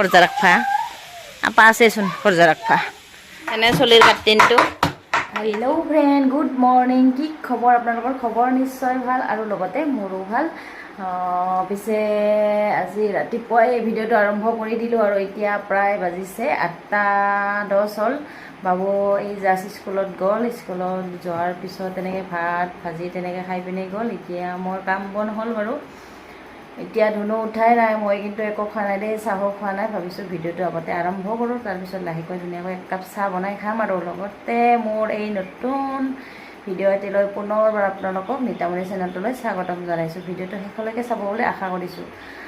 কৰজা ৰাখবা আপা আছেচোন কৰজা ৰাখবা এনে চলিৰ কাটিনটো hello' friend good morning কি খবৰ আপোনালোকৰ খবৰ নিশ্চয় ভাল আৰু লগতে মোৰো ভাল পিছে আজি ৰাতিপুৱাই এই ভিডিঅ'টো আৰম্ভ কৰি দিলোঁ আৰু এতিয়া প্ৰায় বাজিছে 8:10 হ'ল বাবু এই জাষ্ট স্কুলত গ'ল স্কুলত যোৱাৰ পিছত তেনেকৈ ভাত ভাজি তেনেকৈ খাই পিনে গ'ল এতিয়া মোৰ কাম বন হ'ল বাৰু এতিয়া ধুনু উঠাই নাই মই কিন্তু একো খোৱা নাই দেই চাহো খোৱা নাই ভাবিছোঁ ভিডিঅ'টো আগতে আৰম্ভ কৰোঁ তাৰপিছত লাহেকৈ ধুনীয়াকৈ এক কাপ চাহ বনাই খাম আৰু লগতে মোৰ এই নতুন ভিডিঅ' এটিলৈ পুনৰবাৰ আপোনালোকক নিতামণি চেনেলটোলৈ স্বাগতম জনাইছোঁ ভিডিঅ'টো শেষলৈকে চাব বুলি আশা কৰিছোঁ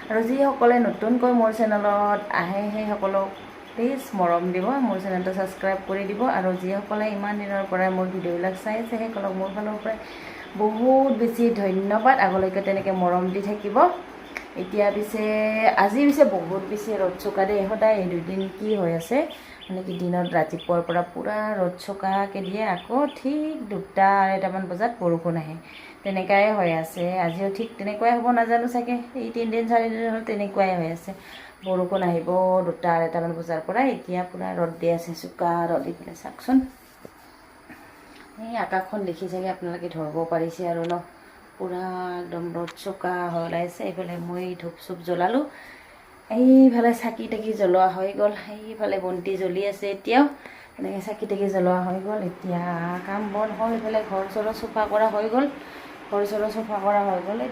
আৰু যিসকলে নতুনকৈ মোৰ চেনেলত আহে সেইসকলক প্লিজ মৰম দিব মোৰ চেনেলটো ছাবস্ক্ৰাইব কৰি দিব আৰু যিসকলে ইমান দিনৰ পৰাই মোৰ ভিডিঅ'বিলাক চাই আছে সেইসকলক মোৰ ফালৰ পৰাই বহুত বেছি ধন্যবাদ আগলৈকে তেনেকৈ মৰম দি থাকিব এতিয়া আজি বহুত বেছি ৰ'দ চোকা দেই সদায় এই দুদিন কি হৈ আছে মানে কি দিনত ৰাতিপুৱাৰ পৰা পূৰা ৰ'দ চোকাকৈ দিয়ে আকৌ ঠিক 2-2:30 বজাত বৰষুণ আহে তেনেকুৱাই হৈ আছে আজিও ঠিক তেনেকুৱাই হ'ব নাজানো চাগে এই 3-4 দিন হ'ল তেনেকুৱাই হৈ আছে বৰষুণ আহিব 2-2:30 বজাৰ পৰা এতিয়া পূৰা ৰ'দ দি আছে চোকা ৰ'দ দি পেলাই চাওকচোন এই আকাশখন দেখি চাগে আপোনালোকে ধৰিব পাৰিছে আৰু ন পুৰা একদম ৰ'দ চোকা ওলাইছে এইফালে মই ধূপ চুপ জ্বলালোঁ এইফালে চাকি তাকি জ্বলোৱা হৈ গ'ল এইফালে বন্তি জ্বলি আছে এতিয়াও এনেকৈ চাকি তাকি জ্বলোৱা হৈ গ'ল এতিয়া কাম বন হ'ল এইফালে ঘৰ চৰ চফা কৰা হৈ গ'ল এই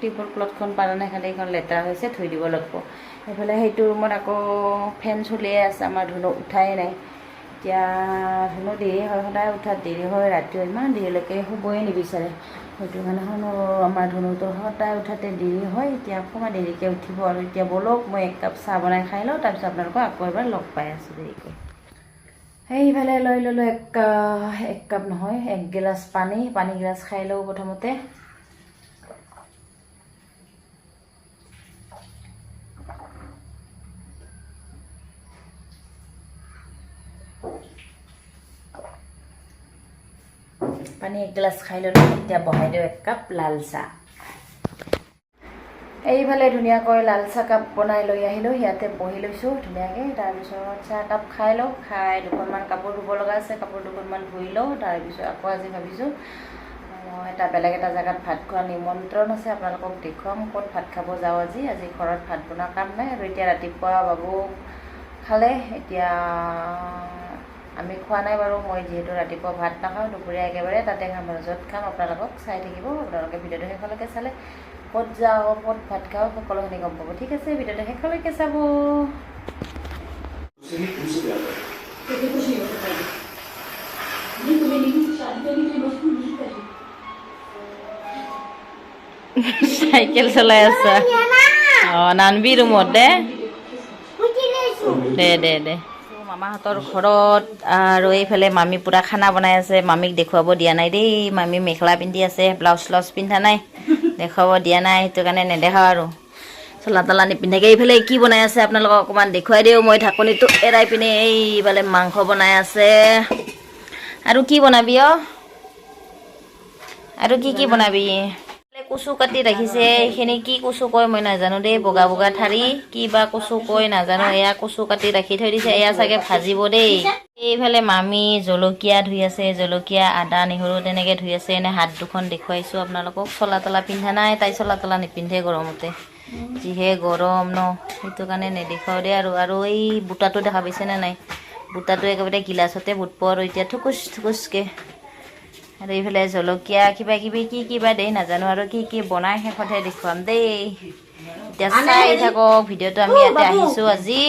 টেবুল ক্লথখন পাৰা নাই খালি এইখন লেতেৰা হৈছে ধুই দিব লাগিব এইফালে সেইটো ৰুমত আকৌ ফেন চলিয়ে আছে আমাৰ ধুনু উঠাই নাই এতিয়া ধুনু দেৰি হয় সদায় উঠাত দেৰি হয় ৰাতিও ইমান দেৰিলৈকে শুবই নিবিচাৰে সেইটো কাৰণে আমাৰ ধুনুটো সদায় উঠাতে দেৰি হয় এতিয়া অকণমান দেৰিকৈ উঠিব আৰু এতিয়া ব'লক মই এক কাপ চাহ বনাই খাই লওঁ তাৰপিছত আপোনালোকক আকৌ এবাৰ লগ পাই আছোঁ দেৰিকৈ সেইফালে লৈ ল'লোঁ এক কাপ নহয় 1 গিলাচ পানী গিলাচ খাই লওঁ প্ৰথমতে পানী 1 গিলাচ খাই ল'লোঁ এতিয়া বহাই দিওঁ 1 কাপ লাল চাহ এইফালে ধুনীয়াকৈ লাল চাহ কাপ বনাই লৈ আহিলোঁ ইয়াতে বহি লৈছোঁ ধুনীয়াকৈ তাৰপিছত চাহ কাপ খাই লওঁ খাই দুখনমান কাপোৰ ধুব লগা আছে কাপোৰ দুখনমান ধুই লওঁ তাৰপিছত আকৌ আজি ভাবিছোঁ বেলেগ এটা জেগাত ভাত খোৱা নিমন্ত্ৰণ আছে আপোনালোকক দেখুৱাম ক'ত ভাত খাব যাওঁ আজি ঘৰত ভাত বনোৱা কাম নাই আৰু এতিয়া ৰাতিপুৱা বাবু খালে এতিয়া আমি খোৱা নাই বাৰু মই যিহেতু ৰাতিপুৱা ভাত নাখাওঁ দুপৰীয়া একেবাৰে তাতে খাম আৰু য'ত খাম আপোনালোকক চাই থাকিব আপোনালোকে ভিডিঅ'টো শেষলৈকে চালে ক'ত যাওঁ ক'ত ভাত খাওঁ সকলোখিনি গম পাব ঠিক আছে ভিডিঅ'টো শেষলৈকে চাব চাইকেল চলাই আছা নানবি ৰুমত দে মামাহঁতৰ ঘৰত আৰু এইফালে মামী পূৰা খানা বনাই আছে মামীক দেখুৱাব দিয়া নাই দেই মামী মেখেলা পিন্ধি আছে ব্লাউজ পিন্ধা নাই দেখুৱাব দিয়া নাই সেইটো কাৰণে নেদেখাওঁ আৰু চোলা তলা নিপিন্ধাকৈ এইফালে কি বনাই আছে আপোনালোকক অকণমান দেখুৱাই দিওঁ মই ঢাকনিটো এৰাই পিনে এইফালে মাংস বনাই আছে আৰু কি বনাবি আৰু কি বনাবি কচু কাটি ৰাখিছে এইখিনি কি কচু কয় মই নাজানো দেই বগা ঠাৰি কি বা কচু কয় নাজানো এয়া কচু কাটি ৰাখি থৈ দিছে এয়া চাগে ভাজিব দেই এইফালে মামী জলকীয়া ধুই আছে জলকীয়া আদা নহৰু তেনেকৈ ধুই আছে এনে হাত দুখন দেখুৱাইছোঁ আপোনালোকক চোলা তলা পিন্ধা নাই তাই চোলা তলা নিপিন্ধে গৰমতে যিহে গৰম ন সেইটো কাৰণে নেদেখাওঁ দেই আৰু এই বুটাটো দেখা পাইছেনে নাই বুটাটো একেবাৰে গিলাচতে বুটব আৰু এতিয়া থুকুচকৈ আৰু এইফালে জলকীয়া কিবা কিবি কি বা দেই নাজানো আৰু কি বনাই শেষতহে দেখুৱাম দেই এতিয়া চাই থাকক ভিডিঅ'টো আমি ইয়াতে আহিছোঁ আজি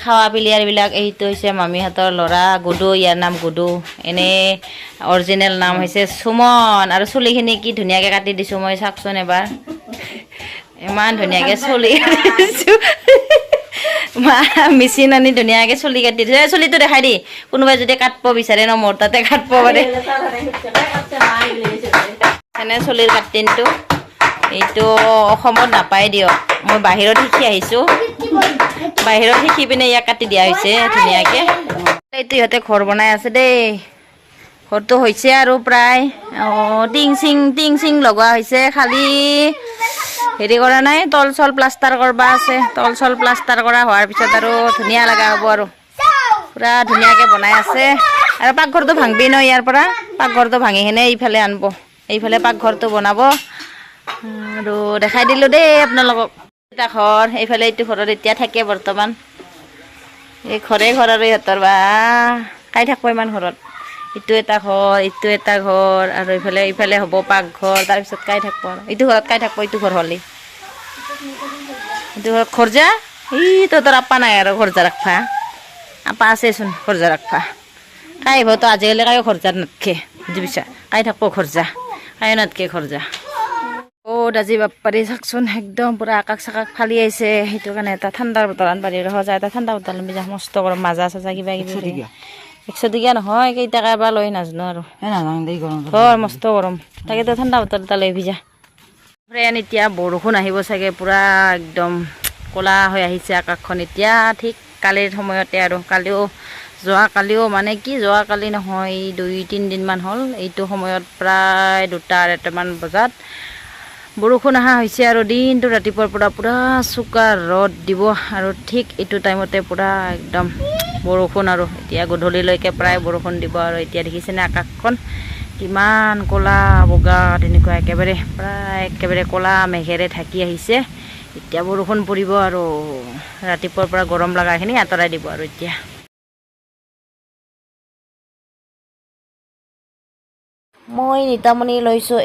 খাৱা পিলিয়াৰবিলাক এইটো হৈছে মামীহঁতৰ ল'ৰা গুডু ইয়াৰ নাম গুডু এনেই অৰিজিনেল নাম হৈছে সুমন আৰু চুলিখিনি কি ধুনীয়াকৈ কাটি দিছোঁ মই চাওকচোন এবাৰ ইমান ধুনীয়াকৈ চুলি কাটিছোঁ মেচিন আনি ধুনীয়াকৈ চুলি কাটি দিছে চুলিটো দেখাই দি কোনোবাই যদি কাটিব বিচাৰে ন মোৰ তাতে কাটিব পাৰে এনে চুলিৰ কাটিনটো এইটো অসমত নাপায় দিয়ক মই বাহিৰত শিকি আহিছোঁ বাহিৰত শিকি পিনে ইয়াক কাটি দিয়া হৈছে ধুনীয়াকৈ এইটো ইহঁতে ঘৰ বনাই আছে দেই ঘৰটো হৈছে আৰু প্ৰায় টিং চিং লগোৱা হৈছে খালি হেৰি কৰা নাই, তল চল প্লাষ্টাৰ কৰবা আছে। তল চল প্লাষ্টাৰ কৰা হোৱাৰ পিছত আৰু ধুনীয়া লগা হ'ব আৰু পুৰা ধুনীয়াকৈ বনাই আছে। আৰু পাকঘৰটো ভাঙবি ন ইয়াৰ পৰা, পাকঘৰটো ভাঙি কিনে এইফালে আনব, এইফালে পাকঘৰটো বনাব। আৰু দেখাই দিলোঁ দেই আপোনালোকক। এটা ঘৰ, এইফালে এইটো ঘৰত এতিয়া থাকে বৰ্তমান। এই ঘৰে ঘৰ আৰু ইহঁতৰ বা কাই থাকিব ইমান ঘৰত। ইটো এটা ঘৰ, ইটো এটা ঘৰ, আৰু ইফালে হ'ব পাকঘৰ। তাৰপিছত কাই থাকিব আৰু এইটো ঘৰত কাই থাকিব, এইটো ঘৰ হ'লে। এইটো ঘৰত খৰজা, তহঁতৰ আপা নাই আৰু খৰজা ৰাখবা। আপা আছেচোন খৰজা ৰাখবা। কাই আহিবতো আজিকালি কায়ো খৰজাত নাতখে, বুজি পাইছা? কাই থাকিব খৰজা, কায়ো নাতখে খৰজা। আজি বাপ্পাৰী চাওকচোন, একদম পুৰা আকাশ চাকাশ ফালি আহিছে। সেইটো কাৰণে এটা ঠাণ্ডাৰ বটল আনবা দি ৰখা যায়। এটা ঠাণ্ডা বটল আনবি যা, মস্ত গৰম, মাজা চাজা কিবা কিবি 100 টকীয়া নহয়, কেইটাকা বা লয় নাজানো আৰু মস্ত গৰম। তাকেতো ঠাণ্ডা বটল এটা লৈ আহিবি যা। ফ্ৰেণ্ড, এতিয়া বৰষুণ আহিব চাগে, পুৰা একদম ক'লা হৈ আহিছে আকাশখন এতিয়া। ঠিক কালিৰ সময়তে আৰু যোৱাকালিও মানে কি, যোৱাকালি নহয়, 2-3 দিনমান হ'ল এইটো সময়ত প্ৰায় 2-2:30মান বজাত বৰষুণ অহা হৈছে। আৰু দিনটো ৰাতিপুৱাৰ পৰা পুৰা চোকা ৰ'দ দিব, আৰু ঠিক এইটো টাইমতে পুৰা একদম বৰষুণ। আৰু এতিয়া গধূলিলৈকে প্ৰায় বৰষুণ দিব। আৰু এতিয়া দেখিছেনে আকাশখন কিমান ক'লা বগা, তেনেকুৱা একেবাৰে ক'লা মেঘেৰে ঢাকি আহিছে। এতিয়া বৰষুণ পৰিব, আৰু ৰাতিপুৱাৰ পৰা গৰম লগাখিনি আঁতৰাই দিব। আৰু এতিয়া মই নিতামণি লৈছোঁ